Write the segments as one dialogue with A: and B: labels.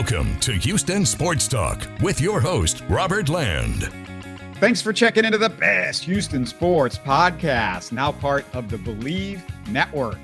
A: Welcome to Houston Sports Talk with your host, Robert Land.
B: Thanks for checking into the best Houston sports podcast, now part of the Bleav Network.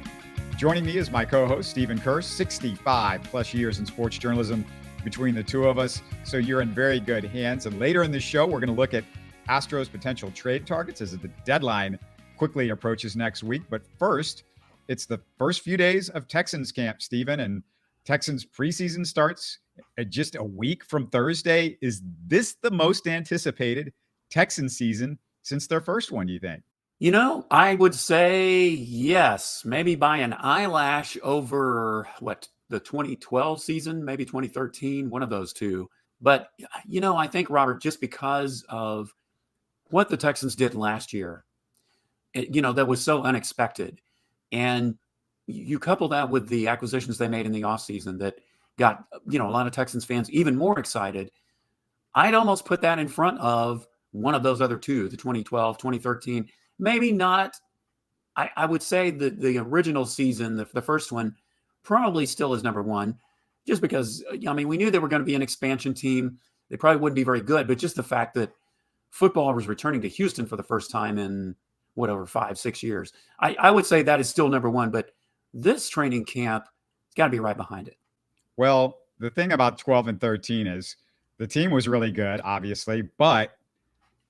B: Joining me is my co-host, Stephen Kerr, 65 plus years in sports journalism between the two of us. So you're in very good hands. And later in the show, we're going to look at Astros potential trade targets as the deadline quickly approaches next week. But first, it's the first few days of Texans camp, Stephen, and Texans preseason starts at just a week from Thursday. Is this the most anticipated Texan season since their first one, do you think?
C: You know, I would say yes, maybe by an eyelash over the 2012 season, maybe 2013, one of those two. But, you know, I think, Robert, just because of what the Texans did last year, that was so unexpected. And you couple that with the acquisitions they made in the offseason that got, a lot of Texans fans even more excited. I'd almost put that in front of one of those other two, the 2012, 2013. Maybe not. I would say the original season, the first one, probably still is number one, just because, we knew they were going to be an expansion team. They probably wouldn't be very good, but just the fact that football was returning to Houston for the first time in 5-6 years. I would say that is still number one, but this training camp has got to be right behind it.
B: Well, the thing about 12 and 13 is the team was really good, obviously, but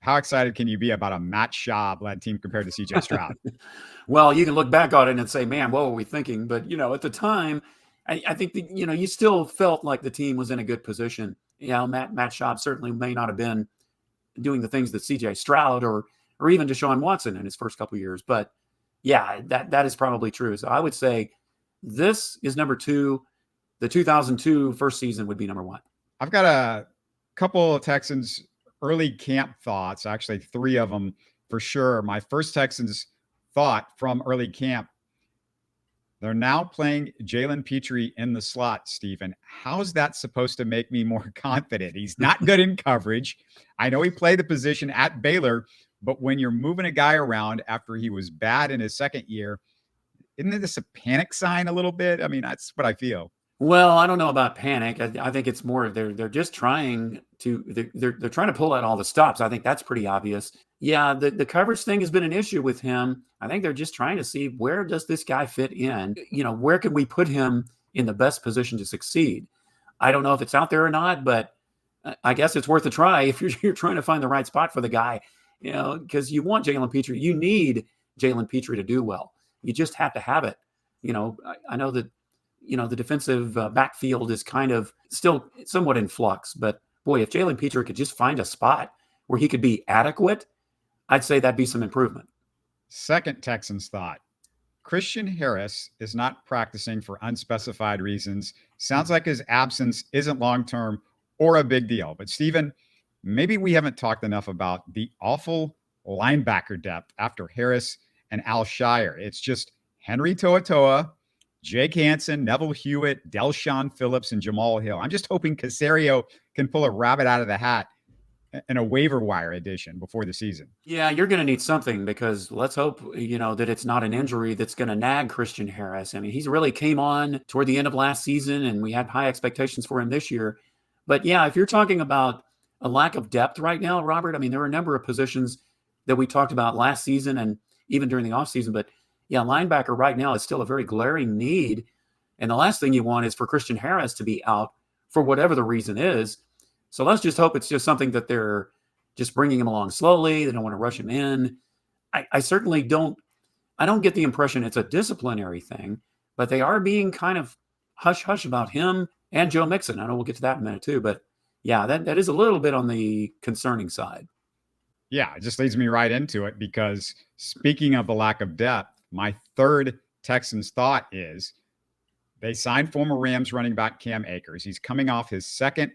B: how excited can you be about a Matt Schaub-led team compared to C.J. Stroud?
C: Well, you can look back on it and say, man, what were we thinking? But, at the time, I think, you still felt like the team was in a good position. Matt Schaub certainly may not have been doing the things that C.J. Stroud or even Deshaun Watson in his first couple of years. But, yeah, that is probably true. So I would say this is number two. The 2002 first season would be number one.
B: I've got a couple of Texans early camp thoughts, actually 3 of them for sure. My first Texans thought from early camp, they're now playing Jalen Pitre in the slot, Stephen. How is that supposed to make me more confident? He's not good in coverage. I know he played the position at Baylor, but when you're moving a guy around after he was bad in his second year, isn't this a panic sign a little bit? That's what I feel.
C: Well, I don't know about panic. I think it's more they're just trying to they're trying to pull out all the stops. I think that's pretty obvious. Yeah, the coverage thing has been an issue with him. I think they're just trying to see, where does this guy fit in? Where can we put him in the best position to succeed? I don't know if it's out there or not, but I guess it's worth a try if you're trying to find the right spot for the guy. Because you want Jalen Pitre. You need Jalen Pitre to do well. You just have to have it. I know that, the defensive backfield is kind of still somewhat in flux. But, boy, if Jalen Pitre could just find a spot where he could be adequate, I'd say that'd be some improvement.
B: Second Texans thought, Christian Harris is not practicing for unspecified reasons. Sounds like his absence isn't long-term or a big deal. But, Stephen, maybe we haven't talked enough about the awful linebacker depth after Harris and Al Shire. It's just Henry To'oTo'o, Jake Hansen, Neville Hewitt, Delshon Phillips, and Jamal Hill. I'm just hoping Caserio can pull a rabbit out of the hat in a waiver wire edition before the season.
C: Yeah, you're going to need something, because let's hope, that it's not an injury that's going to nag Christian Harris. He's really came on toward the end of last season, and we had high expectations for him this year. But, yeah, if you're talking about a lack of depth right now, Robert, there are a number of positions that we talked about last season and even during the offseason. But, yeah, linebacker right now is still a very glaring need. And the last thing you want is for Christian Harris to be out for whatever the reason is. So let's just hope it's just something that they're just bringing him along slowly. They don't want to rush him in. I certainly don't get the impression it's a disciplinary thing, but they are being kind of hush-hush about him and Joe Mixon. I know we'll get to that in a minute too, but yeah, that is a little bit on the concerning side.
B: Yeah, it just leads me right into it, because speaking of the lack of depth, my third Texans thought is they signed former Rams running back Cam Akers. He's coming off his second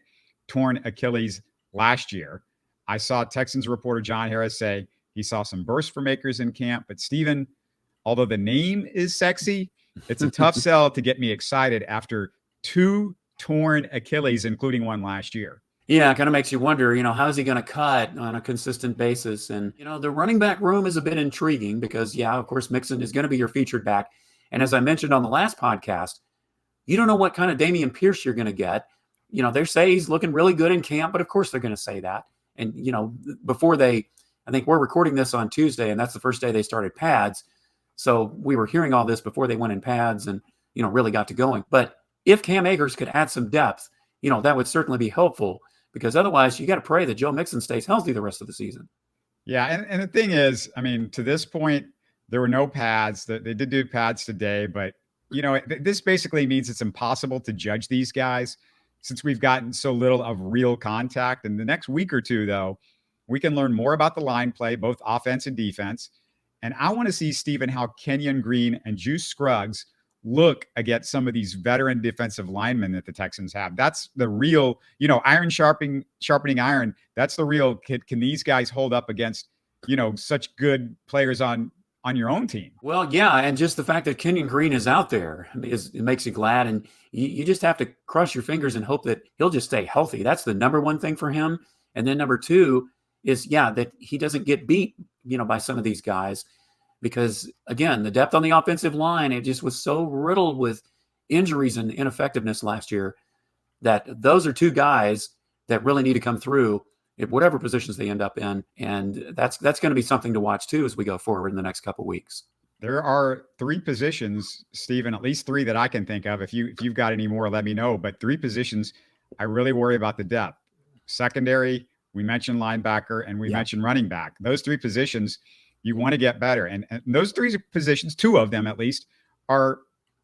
B: torn Achilles last year. I saw Texans reporter John Harris say he saw some bursts from Akers in camp. But, Stephen, although the name is sexy, it's a tough sell to get me excited after 2 torn Achilles, including one last year.
C: Yeah, it kind of makes you wonder, how is he going to cut on a consistent basis? And, the running back room is a bit intriguing because, yeah, of course, Mixon is going to be your featured back. And as I mentioned on the last podcast, you don't know what kind of Dameon Pierce you're going to get. they say he's looking really good in camp, but of course they're going to say that. And, before I think we're recording this on Tuesday, and that's the first day they started pads. So we were hearing all this before they went in pads and, really got to going. But if Cam Akers could add some depth, that would certainly be helpful, because otherwise you got to pray that Joe Mixon stays healthy the rest of the season.
B: Yeah. And the thing is, I mean, to this point, there were no pads. They did do pads today, but, this basically means it's impossible to judge these guys since we've gotten so little of real contact. In the next week or two, though, we can learn more about the line play, both offense and defense. And I want to see, Stephen, how Kenyon Green and Juice Scruggs look against some of these veteran defensive linemen that the Texans have. That's the real, iron sharpening iron. That's the real, can these guys hold up against, such good players on your own team?
C: Well, yeah. And just the fact that Kenyon Green is out there it makes you glad. And you just have to cross your fingers and hope that he'll just stay healthy. That's the number one thing for him. And then number two is, that he doesn't get beat, by some of these guys. Because, again, the depth on the offensive line, it just was so riddled with injuries and ineffectiveness last year that those are two guys that really need to come through at whatever positions they end up in. And that's going to be something to watch, too, as we go forward in the next couple of weeks.
B: There are three positions, Stephen, at least three that I can think of. If you've got any more, let me know. But three positions, I really worry about the depth. Secondary, we mentioned linebacker, and we mentioned running back. Those three positions, you want to get better. And those three positions, two of them at least, are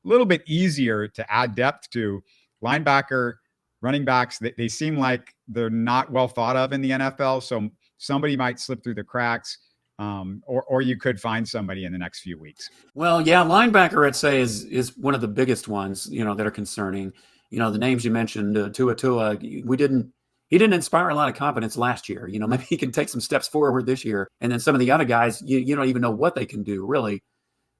B: a little bit easier to add depth to. Linebacker, running backs, they seem like they're not well thought of in the NFL. So somebody might slip through the cracks, or you could find somebody in the next few weeks.
C: Well, yeah, linebacker, I'd say, is one of the biggest ones, that are concerning. The names you mentioned, Tua, he didn't inspire a lot of confidence last year. Maybe he can take some steps forward this year. And then some of the other guys, you don't even know what they can do, really.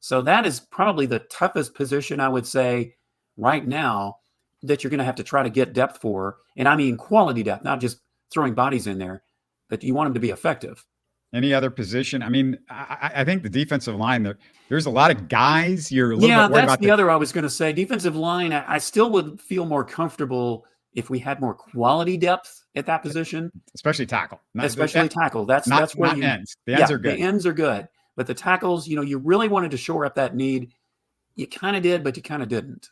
C: So that is probably the toughest position, I would say, right now, that you're going to have to try to get depth for. And I mean quality depth, not just throwing bodies in there, but you want them to be effective.
B: Any other position? I mean, I think the defensive line, there's a lot of guys you're a little bit worried
C: that's
B: about.
C: The other I was going to say. Defensive line, I still would feel more comfortable if we had more quality depth at that position.
B: Especially tackle.
C: Tackle. That's where
B: not ends. The ends are good.
C: The ends are good. But the tackles, you really wanted to shore up that need. You kind of did, but you kind of didn't.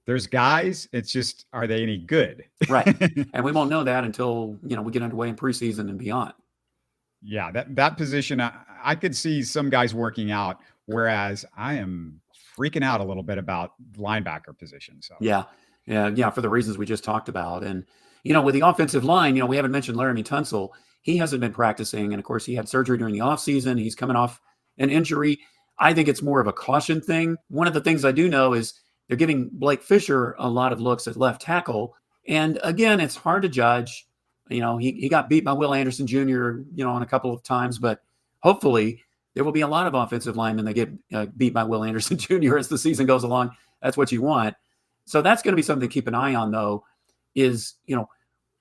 B: There's guys, it's just, are they any good?
C: Right. And we won't know that until, we get underway in preseason and beyond.
B: Yeah, that position, I could see some guys working out, whereas I am freaking out a little bit about linebacker position. So
C: Yeah, for the reasons we just talked about. And, with the offensive line, we haven't mentioned Laramie Tunsil. He hasn't been practicing. And, of course, he had surgery during the offseason. He's coming off an injury. I think it's more of a caution thing. One of the things I do know is they're giving Blake Fisher a lot of looks at left tackle. And, again, it's hard to judge. He got beat by Will Anderson Jr., on a couple of times. But hopefully there will be a lot of offensive linemen that get beat by Will Anderson Jr. as the season goes along. That's what you want. So that's going to be something to keep an eye on, though, is,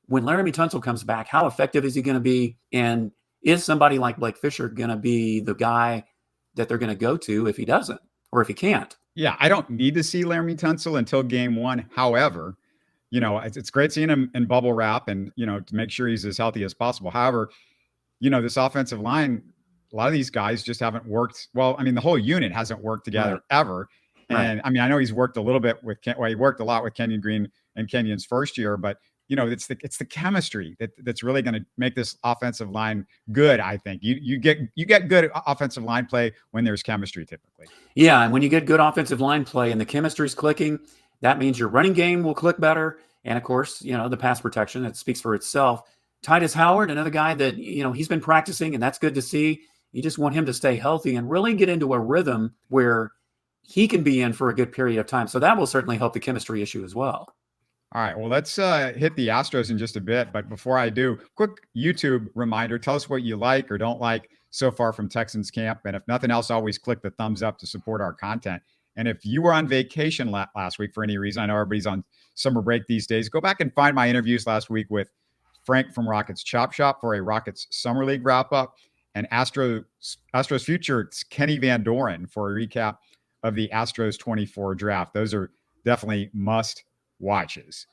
C: when Laramie Tunsil comes back, how effective is he going to be? And is somebody like Blake Fisher going to be the guy that they're going to go to if he doesn't or if he can't?
B: Yeah, I don't need to see Laramie Tunsil until game one. However, it's great seeing him in bubble wrap and, to make sure he's as healthy as possible. However, this offensive line, a lot of these guys just haven't worked. Well, I mean, the whole unit hasn't worked together ever. And I mean, I know he's worked a little bit he worked a lot with Kenyon Green and Kenyon's first year, but it's the chemistry that's really going to make this offensive line good. I think you get good offensive line play when there's chemistry typically.
C: Yeah. And when you get good offensive line play and the chemistry's clicking, that means your running game will click better. And of course, the pass protection, that speaks for itself. Titus Howard, another guy that, he's been practicing, and that's good to see. You just want him to stay healthy and really get into a rhythm where he can be in for a good period of time. So that will certainly help the chemistry issue as well.
B: All right. Well, let's hit the Astros in just a bit. But before I do, quick YouTube reminder. Tell us what you like or don't like so far from Texans camp. And if nothing else, always click the thumbs up to support our content. And if you were on vacation last week for any reason, I know everybody's on summer break these days, go back and find my interviews last week with Frank from Rockets Chop Shop for a Rockets Summer League wrap-up, and Astros future Kenny Van Doren for a recap of the Astros 24 draft. Those are definitely must watches.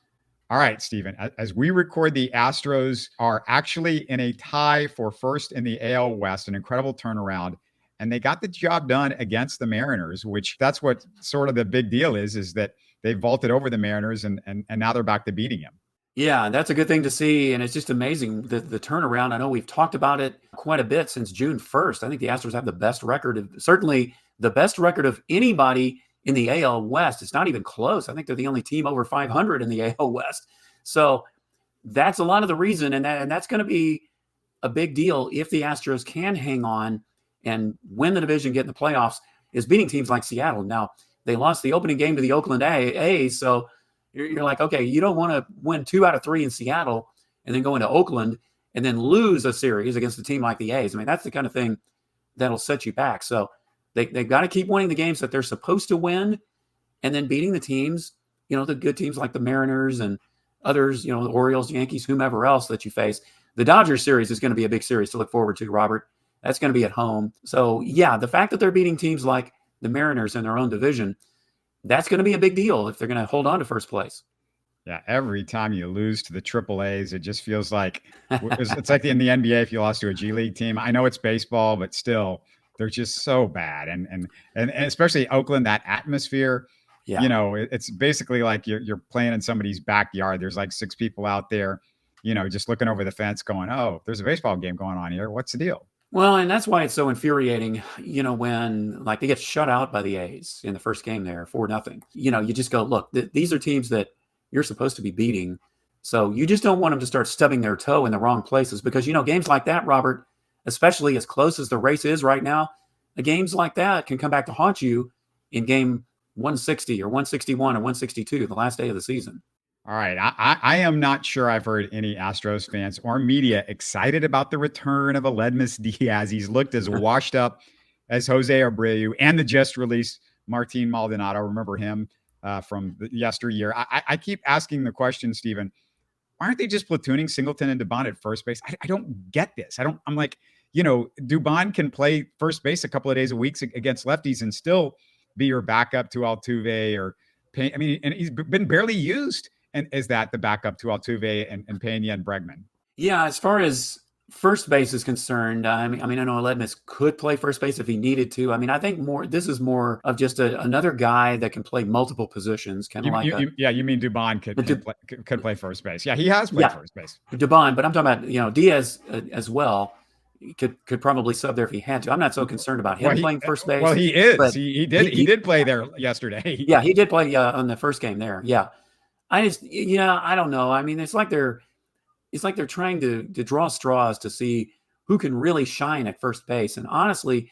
B: All right, Stephen, as we record, the Astros are actually in a tie for first in the AL West, an incredible turnaround. And they got the job done against the Mariners, which that's what sort of the big deal is that they vaulted over the Mariners and now they're back to beating them.
C: Yeah, that's a good thing to see. And it's just amazing the turnaround. I know we've talked about it quite a bit since June 1st. I think the Astros have the best record, certainly the best record of anybody in the AL West. It's not even close. I think they're the only team over 500 in the AL West. So that's a lot of the reason. And that's going to be a big deal if the Astros can hang on and win the division, get in the playoffs, is beating teams like Seattle. Now, they lost the opening game to the Oakland A's, so you're like, okay, you don't want to win 2 out of 3 in Seattle and then go into Oakland and then lose a series against a team like the A's. I mean, that's the kind of thing that'll set you back. So they've got to keep winning the games that they're supposed to win and then beating the teams, the good teams like the Mariners and others, the Orioles, Yankees, whomever else that you face. The Dodgers series is going to be a big series to look forward to, Robert. That's going to be at home. So, yeah, the fact that they're beating teams like the Mariners in their own division, that's going to be a big deal if they're going to hold on to first place.
B: Yeah, every time you lose to the Triple A's, it just feels like it's like in the NBA if you lost to a G League team. I know it's baseball, but still, they're just so bad. And especially Oakland, that atmosphere. Yeah. It's basically like you're playing in somebody's backyard. There's like 6 people out there, just looking over the fence going, oh, there's a baseball game going on here. What's the deal?
C: Well, and that's why it's so infuriating, when like they get shut out by the A's in the first game there 4-0. You just go, look, these are teams that you're supposed to be beating. So you just don't want them to start stubbing their toe in the wrong places because, games like that, Robert, especially as close as the race is right now, games like that can come back to haunt you in game 160 or 161 or 162, the last day of the season.
B: All right. I am not sure I've heard any Astros fans or media excited about the return of Aledmys Diaz. He's looked as washed up as Jose Abreu and the just released Martin Maldonado. Remember him from the yesteryear. I keep asking the question, Stephen, why aren't they just platooning Singleton and Dubon at first base? I don't get this. I'm like, Dubon can play first base a couple of days a week against lefties and still be your backup to Altuve or Payne. I mean, and he's been barely used. And is that the backup to Altuve and Pena and Bregman?
C: Yeah, as far as first base is concerned, I know Aledmys could play first base if he needed to. I mean, I think this is more of just another guy that can play multiple positions, kind of like
B: you mean Dubon could play first base? Yeah, he has played first base.
C: Dubon, but I'm talking about Diaz as well. Could probably sub there if he had to. I'm not so concerned about him playing first base.
B: Well, he is. He did play there yesterday.
C: Yeah, he did play on the first game there. Yeah. I just, I don't know. I mean, it's like they're trying to draw straws to see who can really shine at first base. And honestly,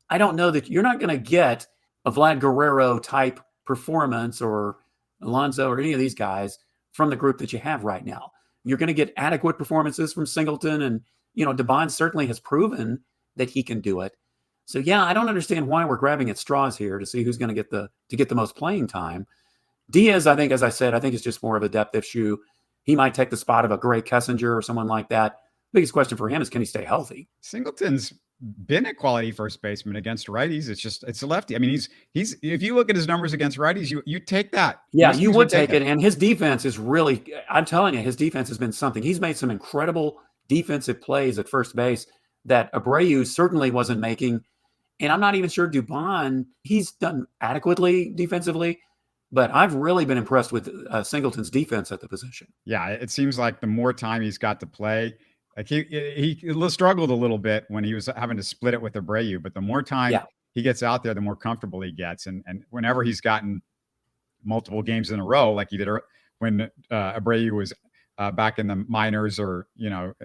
C: I don't know that you're not going to get a Vlad Guerrero type performance or Alonso or any of these guys from the group that you have right now. You're going to get adequate performances from Singleton, and Dubon certainly has proven that he can do it. So yeah, I don't understand why we're grabbing at straws here to see who's going to get the most playing time. Diaz, I think, as I said, is just more of a depth issue. He might take the spot of a Gray Kessinger or someone like that. The biggest question for him is, can he stay healthy?
B: Singleton's been a quality first baseman against righties. It's a lefty. I mean, he's if you look at his numbers against righties, you take that.
C: Yeah, you would take it. And his defense is really, I'm telling you, his defense has been something. He's made some incredible defensive plays at first base that Abreu certainly wasn't making. And I'm not even sure Dubon, he's done adequately defensively. But I've really been impressed with Singleton's defense at the position.
B: Yeah, it seems like the more time he's got to play, like he struggled a little bit when he was having to split it with Abreu. But the more time he gets out there, the more comfortable he gets. And whenever he's gotten multiple games in a row, like he did when Abreu was back in the minors or,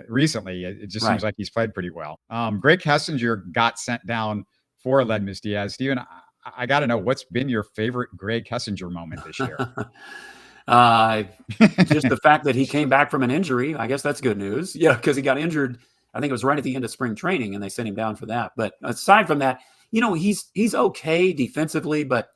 B: recently, it just seems like he's played pretty well. Gray Kessinger got sent down for Aledmys Diaz. Steven, I got to know, what's been your favorite Gray Kessinger moment this year?
C: Just the fact that he came back from an injury. I guess that's good news. Yeah, because he got injured. I think it was right at the end of spring training, and they sent him down for that. But aside from that, he's okay defensively, but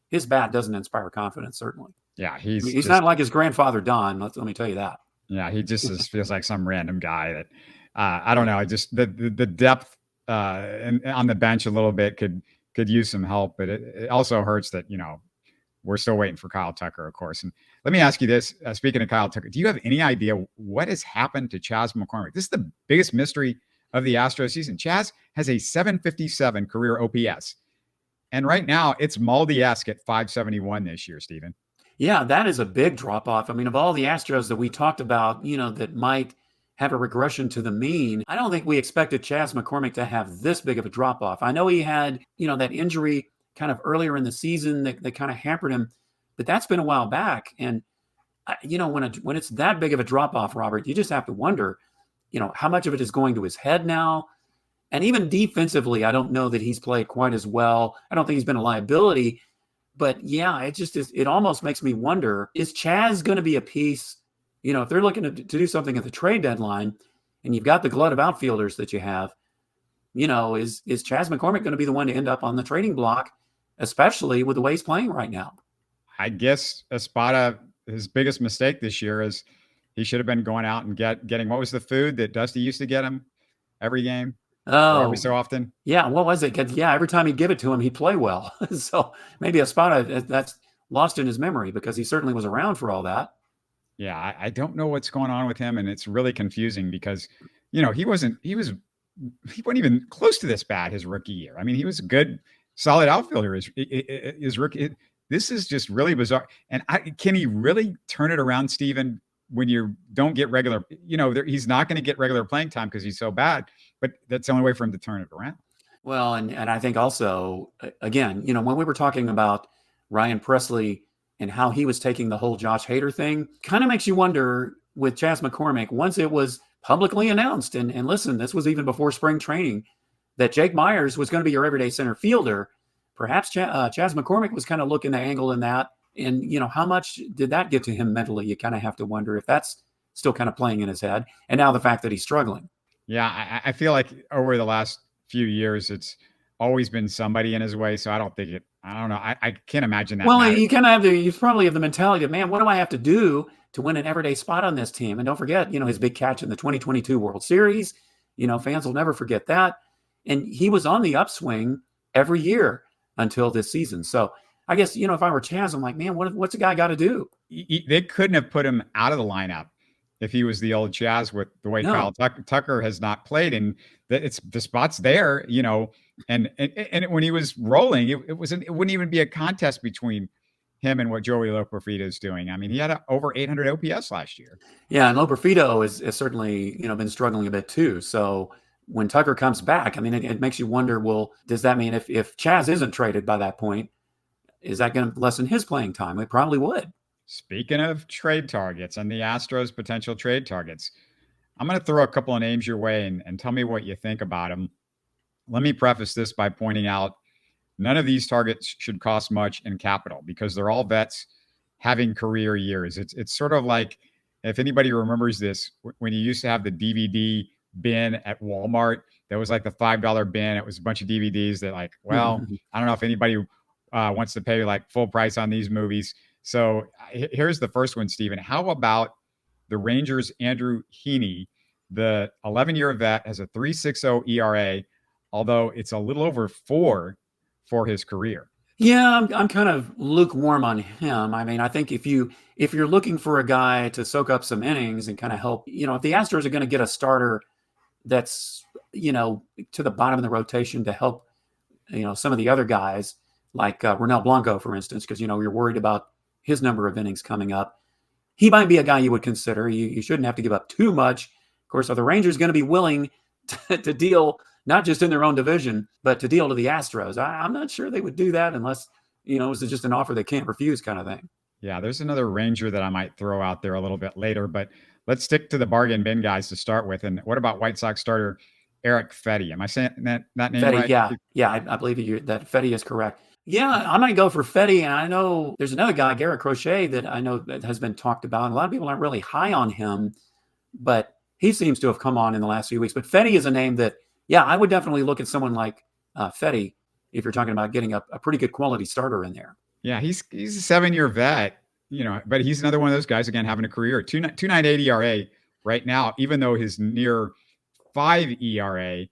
C: his bat doesn't inspire confidence, certainly.
B: Yeah,
C: he's not like his grandfather, Don. Let me tell you that.
B: Yeah, he just feels like some random guy that I don't know. Just the depth and on the bench a little bit could use some help, but it also hurts that, we're still waiting for Kyle Tucker, of course. And let me ask you this. Speaking of Kyle Tucker, do you have any idea what has happened to Chas McCormick? This is the biggest mystery of the Astros season. Chas has a 757 career OPS. And right now, it's Maldi-esque at 571 this year, Stephen.
C: Yeah, that is a big drop off. I mean, of all the Astros that we talked about, that might have a regression to the mean, I don't think we expected Chas McCormick to have this big of a drop off. I know he had, that injury kind of earlier in the season that kind of hampered him, but that's been a while back. And, when it's that big of a drop off, Robert, you just have to wonder, how much of it is going to his head now? And even defensively, I don't know that he's played quite as well. I don't think he's been a liability. But yeah, it just is. It almost makes me wonder, is Chas going to be a piece, if they're looking to do something at the trade deadline and you've got the glut of outfielders that you have, is Chas McCormick going to be the one to end up on the trading block, especially with the way he's playing right now?
B: I guess Espada, his biggest mistake this year is he should have been going out and getting, what was the food that Dusty used to get him every game?
C: Oh,
B: every so often.
C: Yeah. What was it? Yeah. Every time he'd give it to him, he'd play well. So maybe Espada, that's lost in his memory because he certainly was around for all that.
B: Yeah. I don't know what's going on with him. And it's really confusing because, he wasn't even close to this bad his rookie year. I mean, he was a good, solid outfielder his rookie. This is just really bizarre. And can he really turn it around, Stephen, when you don't get regular, he's not going to get regular playing time because he's so bad, but that's the only way for him to turn it around.
C: Well, and I think also, again, when we were talking about Ryan Presley and how he was taking the whole Josh Hader thing, kind of makes you wonder with Chas McCormick, once it was publicly announced, and listen, this was even before spring training, that Jake Myers was going to be your everyday center fielder. Perhaps Chas McCormick was kind of looking the angle in that. And, how much did that get to him mentally? You kind of have to wonder if that's still kind of playing in his head. And now the fact that he's struggling.
B: Yeah, I feel like over the last few years, it's always been somebody in his way. So I don't know. I can't imagine that.
C: Well, you probably have the mentality of, man, what do I have to do to win an everyday spot on this team? And don't forget, his big catch in the 2022 World Series, fans will never forget that. And he was on the upswing every year until this season. So I guess, if I were Chas, I'm like, man, what's a guy got to do?
B: They couldn't have put him out of the lineup if he was the old Chas with the way Kyle Tucker has not played. And it's the spot's there, and when he was rolling, it wouldn't even be a contest between him and what Joey Loperfido is doing. I mean, he had over 800 OPS last year.
C: Yeah, and Loperfido is certainly, been struggling a bit too. So when Tucker comes back, I mean, it makes you wonder, well, does that mean if Chas isn't traded by that point, is that going to lessen his playing time? It probably would.
B: Speaking of trade targets and the Astros' potential trade targets, I'm going to throw a couple of names your way and tell me what you think about them. Let me preface this by pointing out none of these targets should cost much in capital because they're all vets having career years. It's sort of like, if anybody remembers this, when you used to have the DVD bin at Walmart, that was like the $5 bin. It was a bunch of DVDs that I don't know if anybody wants to pay like full price on these movies. So here's the first one, Stephen. How about the Rangers' Andrew Heaney? The 11-year vet has a 3.60 ERA, although it's a little over 4 for his career.
C: Yeah, I'm kind of lukewarm on him. I mean, I think if you're looking for a guy to soak up some innings and kind of help, if the Astros are going to get a starter that's, to the bottom of the rotation to help, some of the other guys like Ronel Blanco, for instance, because, you're worried about his number of innings coming up. He might be a guy you would consider. You shouldn't have to give up too much. Of course, are the Rangers going to be willing to deal not just in their own division, but to deal to the Astros? I'm not sure they would do that unless, it was just an offer they can't refuse kind of thing.
B: Yeah, there's another Ranger that I might throw out there a little bit later, but let's stick to the bargain bin guys to start with. And what about White Sox starter Eric Fedde? Am I saying that name
C: Fedde,
B: right?
C: Yeah, I believe that Fedde is correct. Yeah, I might go for Fedde. And I know there's another guy, Garrett Crochet, that I know that has been talked about. And a lot of people aren't really high on him, but he seems to have come on in the last few weeks. But Fedde is a name that, yeah, I would definitely look at someone like Fedde if you're talking about getting a pretty good quality starter in there.
B: Yeah, he's a 7-year vet, but he's another one of those guys, again, having a career. 2.98 ERA right now, even though his near 5 ERA,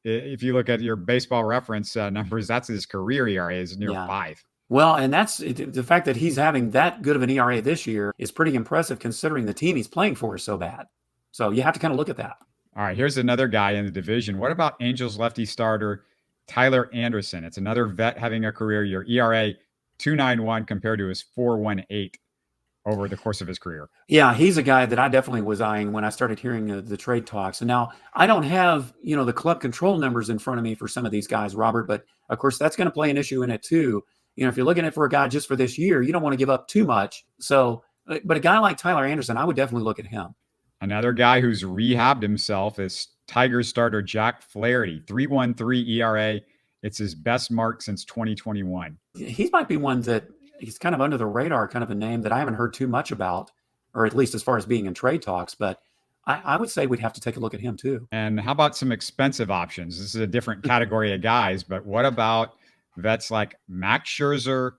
B: if you look at your baseball reference numbers, that's his career ERA is near 5.
C: Well, and that's the fact that he's having that good of an ERA this year is pretty impressive considering the team he's playing for is so bad. So you have to kind of look at that.
B: All right, here's another guy in the division. What about Angels lefty starter Tyler Anderson? It's another vet having a career year. ERA 2.91 compared to his 4.18 over the course of his career.
C: Yeah, he's a guy that I definitely was eyeing when I started hearing the trade talks. And now I don't have, the club control numbers in front of me for some of these guys, Robert, but of course that's going to play an issue in it too. If you're looking at for a guy just for this year, you don't want to give up too much. So, but a guy like Tyler Anderson, I would definitely look at him.
B: Another guy who's rehabbed himself is Tigers starter Jack Flaherty, 3.13 ERA. It's his best mark since 2021.
C: He might be one that he's kind of under the radar, kind of a name that I haven't heard too much about, or at least as far as being in trade talks. But I would say we'd have to take a look at him too.
B: And how about some expensive options? This is a different category of guys, but what about vets like Max Scherzer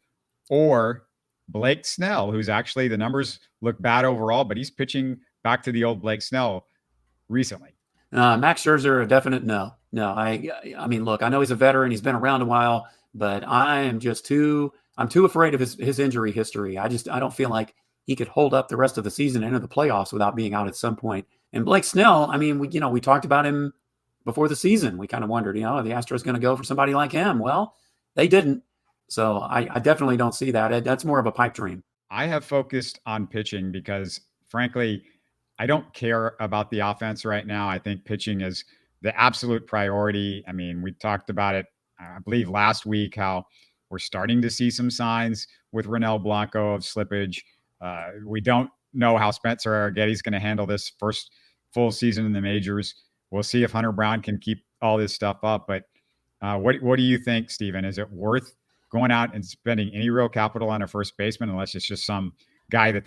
B: or Blake Snell, who's actually, the numbers look bad overall, but he's pitching back to the old Blake Snell recently.
C: Max Scherzer, a definite no. No, I mean, look, I know he's a veteran. He's been around a while, but I'm too afraid of his injury history. I don't feel like he could hold up the rest of the season and into the playoffs without being out at some point. And Blake Snell, I mean, we talked about him before the season. We kind of wondered, are the Astros going to go for somebody like him? Well, they didn't. So I definitely don't see that. That's more of a pipe dream.
B: I have focused on pitching because, frankly, I don't care about the offense right now. I think pitching is the absolute priority. I mean, we talked about it, I Bleav, last week, how we're starting to see some signs with Ronel Blanco of slippage. We don't know how Spencer Arrietty's going to handle this first full season in the majors. We'll see if Hunter Brown can keep all this stuff up. But what do you think, Steven? Is it worth going out and spending any real capital on a first baseman unless it's just some guy that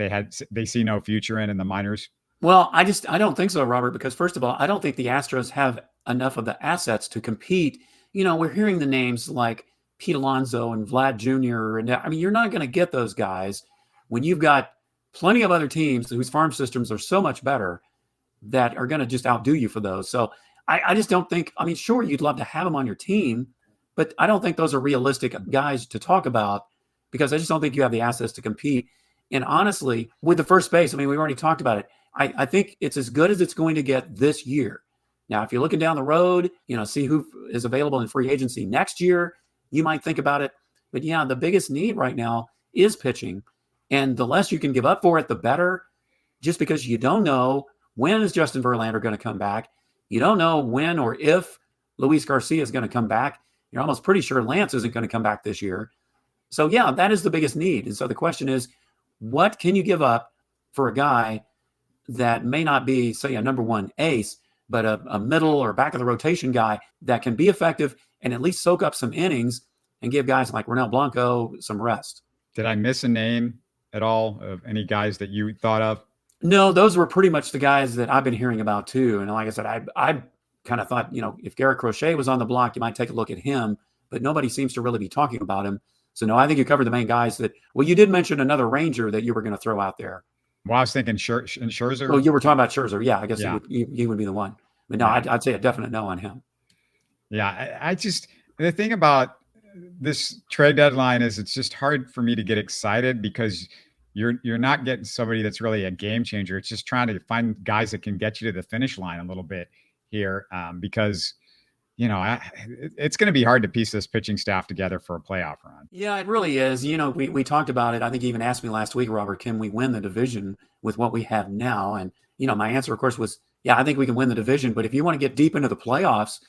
B: they see no future in the minors?
C: Well, I don't think so, Robert, because first of all, I don't think the Astros have enough of the assets to compete. We're hearing the names like Pete Alonso and Vlad Jr. And I mean, you're not going to get those guys when you've got plenty of other teams whose farm systems are so much better that are going to just outdo you for those. So I just don't think, I mean, sure, you'd love to have them on your team, but I don't think those are realistic guys to talk about because I just don't think you have the assets to compete. And honestly, with the first base, I mean, we've already talked about it. I think it's as good as it's going to get this year. Now, if you're looking down the road, see who is available in free agency next year, you might think about it. But yeah, the biggest need right now is pitching. And the less you can give up for it, the better, just because you don't know when is Justin Verlander going to come back. You don't know when or if Luis Garcia is going to come back. You're almost pretty sure Lance isn't going to come back this year. So yeah, that is the biggest need. And so the question is, what can you give up for a guy that may not be, say, a number one ace, but a middle or back of the rotation guy that can be effective and at least soak up some innings and give guys like Ronel Blanco some rest?
B: Did I miss a name at all of any guys that you thought of?
C: No, those were pretty much the guys that I've been hearing about too. And like I said, I kind of thought, if Garrett Crochet was on the block, you might take a look at him, but nobody seems to really be talking about him. So no, I think you covered the main guys you did mention another Ranger that you were going to throw out there.
B: Well, I was thinking Scherzer.
C: Oh, you were talking about Scherzer. Yeah, I guess he would be the one. But no, I'd say a definite no on him.
B: Yeah, I just, the thing about this trade deadline is it's just hard for me to get excited because you're not getting somebody that's really a game changer. It's just trying to find guys that can get you to the finish line a little bit here because it's going to be hard to piece this pitching staff together for a playoff run.
C: Yeah, it really is. We talked about it. I think you even asked me last week, Robert, can we win the division with what we have now? And, my answer, of course, was, yeah, I think we can win the division. But if you want to get deep into the playoffs,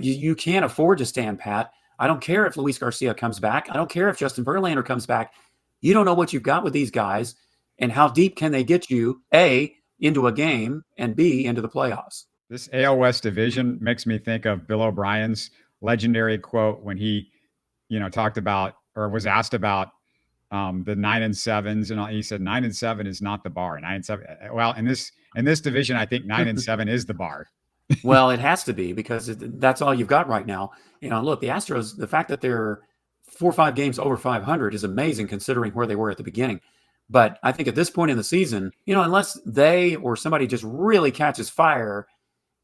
C: you can't afford to stand pat. I don't care if Luis Garcia comes back. I don't care if Justin Verlander comes back. You don't know what you've got with these guys and how deep can they get you, A, into a game, and B, into the playoffs.
B: This AL West division makes me think of Bill O'Brien's legendary quote when he, talked about or was asked about the 9-7s, and he said 9-7 is not the bar. 9-7. Well, in this division, I think 9-7 is the bar.
C: Well, it has to be because that's all you've got right now. Look, the Astros, the fact that they're 4 or 5 games over 500 is amazing considering where they were at the beginning. But I think at this point in the season, unless they or somebody just really catches fire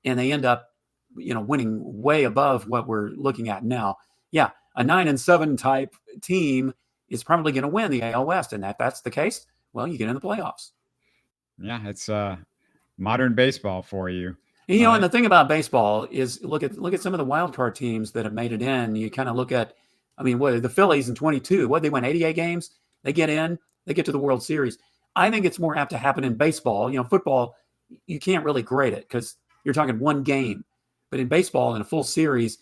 C: and they end up, winning way above what we're looking at now. Yeah, a 9-7 type team is probably going to win the AL West. And if that's the case, well, you get in the playoffs.
B: Yeah, it's modern baseball for you.
C: And, and the thing about baseball is look at some of the wild card teams that have made it in. You kind of look at, what the Phillies in 22, they win 88 games. They get in, they get to the World Series. I think it's more apt to happen in baseball. Football, you can't really grade it because you're talking one game. But in baseball, in a full series,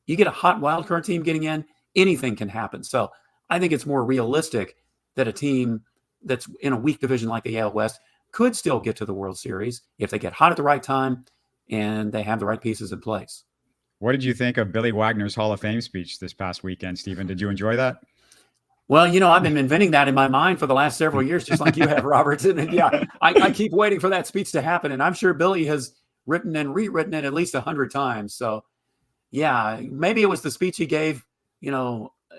C: you get a hot wild card team getting in, anything can happen. So I think it's more realistic that a team that's in a weak division like the AL West could still get to the World Series if they get hot at the right time and they have the right pieces in place.
B: What did you think of Billy Wagner's Hall of Fame speech this past weekend, Stephen? Did you enjoy that?
C: Well, I've been inventing that in my mind for the last several years, just like you have, Robert. And yeah, I keep waiting for that speech to happen. And I'm sure Billy has written and rewritten it at least 100 times. So yeah, maybe it was the speech he gave,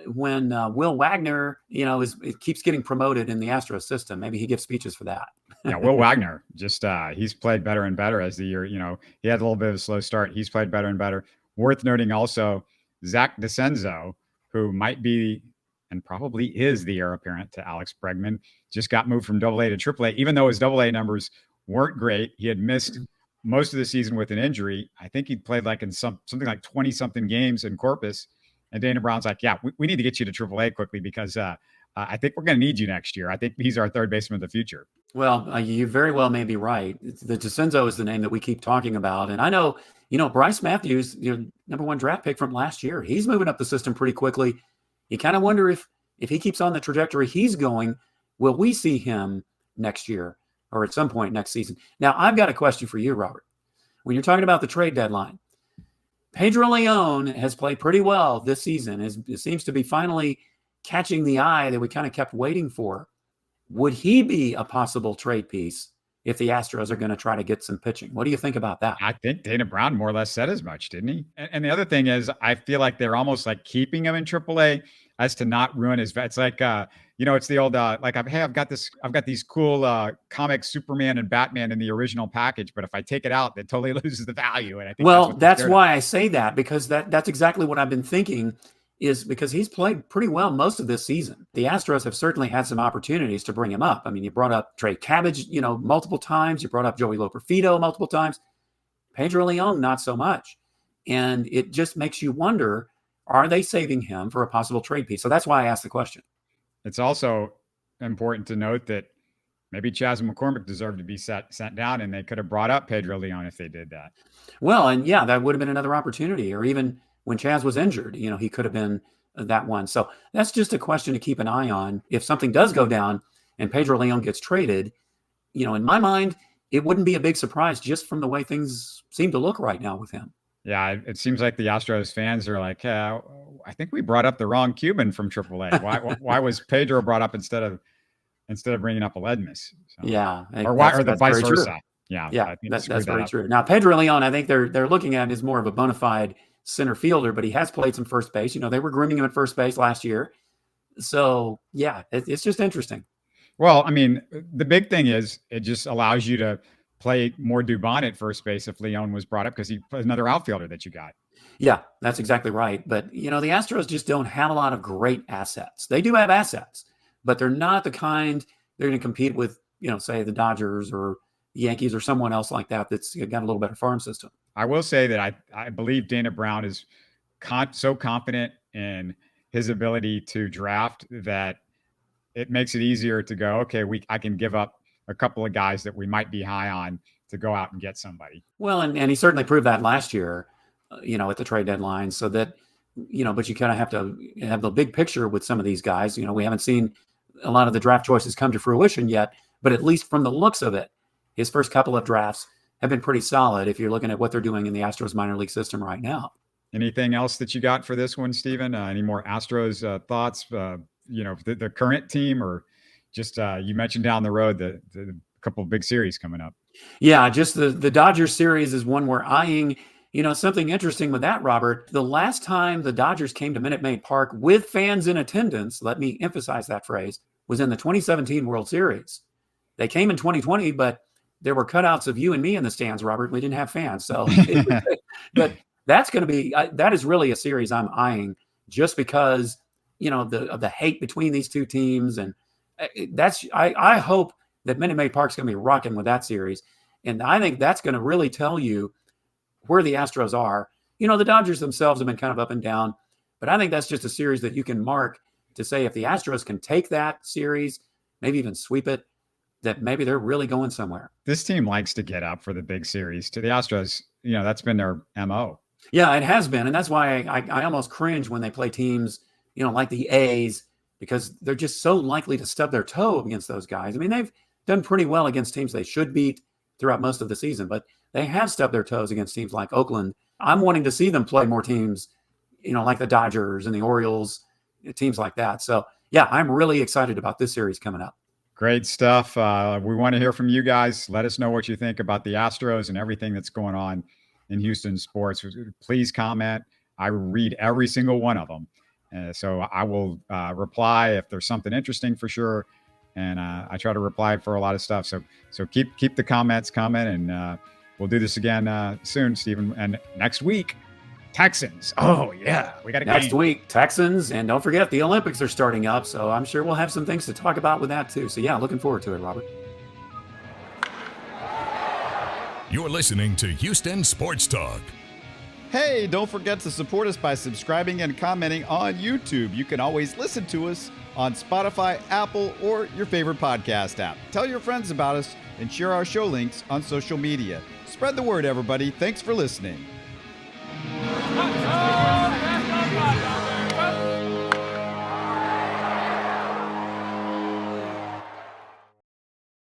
C: when Will Wagner, it keeps getting promoted in the Astros system. Maybe he gives speeches for that.
B: Yeah, Will Wagner, just he's played better and better as the year, he had a little bit of a slow start. He's played better and better. Worth noting also, Zach DeCenzo, who might be and probably is the heir apparent to Alex Bregman, just got moved from AA to AAA. Even though his AA numbers weren't great, he had missed most of the season with an injury. I think he played like in something like 20-something games in Corpus. And Dana Brown's like, yeah, we need to get you to AAA quickly because I think we're going to need you next year. I think he's our third baseman of the future.
C: Well, you very well may be right. The DeCenzo is the name that we keep talking about. And I know, Bryce Matthews, number 1 draft pick from last year, he's moving up the system pretty quickly. You kind of wonder if he keeps on the trajectory he's going, will we see him next year or at some point next season? Now, I've got a question for you, Robert. When you're talking about the trade deadline, Pedro Leon has played pretty well this season. It seems to be finally catching the eye that we kind of kept waiting for. Would he be a possible trade piece if the Astros are going to try to get some pitching? What do you think about that?
B: I think Dana Brown more or less said as much, didn't he? And the other thing is, I feel like they're almost like keeping him in AAA as to not ruin his. It's like, it's the old like, I've got these cool comic Superman and Batman in the original package, but if I take it out, it totally loses the value. And I think
C: that's why I say that, because that's exactly what I've been thinking. Is because he's played pretty well most of this season. The Astros have certainly had some opportunities to bring him up. You brought up Trey Cabbage, multiple times. You brought up Joey Loperfido multiple times. Pedro Leon, not so much. And it just makes you wonder, are they saving him for a possible trade piece? So that's why I asked the question.
B: It's also important to note that maybe Chas McCormick deserved to be sent down, and they could have brought up Pedro Leon if they did that.
C: Well, and yeah, that would have been another opportunity. Or even when Chas was injured, he could have been that one. So that's just a question to keep an eye on. If something does go down and Pedro Leon gets traded, in my mind, it wouldn't be a big surprise just from the way things seem to look right now with him.
B: Yeah, it seems like the Astros fans are like, I think we brought up the wrong Cuban from AAA. Why was Pedro brought up instead of bringing up Aledmus? So,
C: yeah,
B: or the vice versa. True. Yeah,
C: that's very true. Now, Pedro Leon, I think they're looking at as more of a bona fide center fielder, but he has played some first base. They were grooming him at first base last year. So yeah, it's just interesting.
B: Well, the big thing is it just allows you to play more Dubon at first base if Leon was brought up, because he's another outfielder that you got.
C: Yeah, that's exactly right. But, the Astros just don't have a lot of great assets. They do have assets, but they're not the kind they're going to compete with, say the Dodgers or the Yankees or someone else like that that's got a little better farm system.
B: I will say that I believe Dana Brown is so confident in his ability to draft that it makes it easier to go, okay, I can give up a couple of guys that we might be high on to go out and get somebody.
C: Well, and he certainly proved that last year, at the trade deadline, so that, but you kind of have to have the big picture with some of these guys. We haven't seen a lot of the draft choices come to fruition yet, but at least from the looks of it, his first couple of drafts have been pretty solid if you're looking at what they're doing in the Astros minor league system right now.
B: Anything else that you got for this one, Stephen? Any more Astros thoughts, the current team, or just you mentioned down the road the couple of big series coming up?
C: Yeah, just the Dodgers series is one we're eyeing. Something interesting with that, Robert, the last time the Dodgers came to Minute Maid Park with fans in attendance, let me emphasize that phrase, was in the 2017 World Series. They came in 2020, but there were cutouts of you and me in the stands, Robert. We didn't have fans. So, but that's going to be, that is really a series I'm eyeing, just because the hate between these two teams. And I hope that Minute Maid Park's going to be rocking with that series. And I think that's going to really tell you where the Astros are. The Dodgers themselves have been kind of up and down, but I think that's just a series that you can mark to say if the Astros can take that series, maybe even sweep it, that maybe they're really going somewhere.
B: This team likes to get up for the big series. To the Astros, that's been their MO.
C: Yeah, it has been. And that's why I almost cringe when they play teams, like the A's, because they're just so likely to stub their toe against those guys. I mean, they've done pretty well against teams they should beat throughout most of the season, but they have stubbed their toes against teams like Oakland. I'm wanting to see them play more teams, like the Dodgers and the Orioles, teams like that. So, yeah, I'm really excited about this series coming up.
B: Great stuff. We want to hear from you guys. Let us know what you think about the Astros and everything that's going on in Houston sports. Please comment. I read every single one of them. So I will reply if there's something interesting for sure. And I try to reply for a lot of stuff. So keep the comments coming, and we'll do this again soon, Stephen. And next week, Texans. Oh, yeah. We got a
C: next week, Texans. And don't forget, the Olympics are starting up. So I'm sure we'll have some things to talk about with that, too. So, yeah, looking forward to it, Robert.
A: You're listening to Houston Sports Talk.
D: Hey, don't forget to support us by subscribing and commenting on YouTube. You can always listen to us on Spotify, Apple, or your favorite podcast app. Tell your friends about us and share our show links on social media. Spread the word, everybody. Thanks for listening.